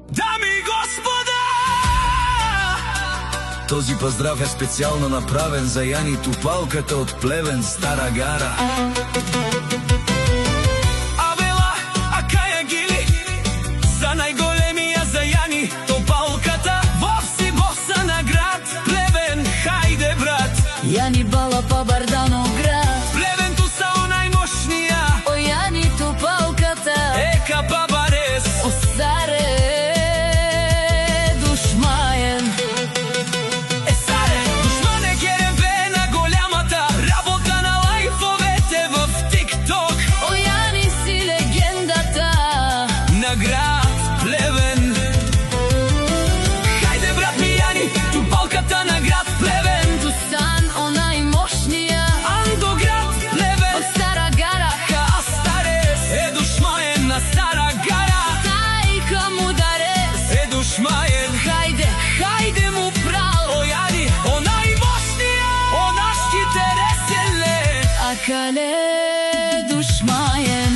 Дами и господа! Този поздрав е специјално направен за Јани Тупалката од Плевен, Стара Гара. Авела, Акаја Гили, за најголемија за Јани Тупалката, во вси боса на град Плевен, хајде брат. Јани бала па Бардано град, Плевен ту са најмошнија, о Јани Тупалката, ека бабарес, о старе душмаен. Саре, душмане керем бе на голямата, работа на лайфовете в TikTok. О Јани си легендата На град Плевен. Хајде брат ми Јани, Тупалката на град Плевен. Тусан, о најмошнија, Андо град Плевен. о Стара Гара, Ка Астарес е душмаен на Стара Гара. тајка му дарес. Е душмаен, Хајде, хајде му прал, о Јани, о најмошнија, о нашките реселе. а кале душмаен.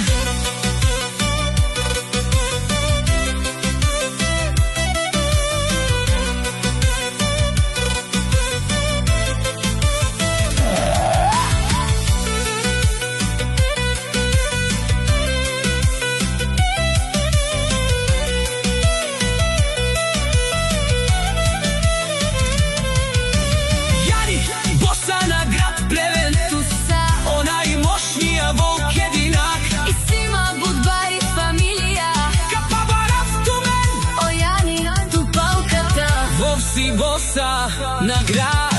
Јани, боса на град Плевен. Туса, О најмошнија волк единак. и сима будбари фамилија, Ка Бабарас Тумен. о Јани Тупалката. Во вси боса на град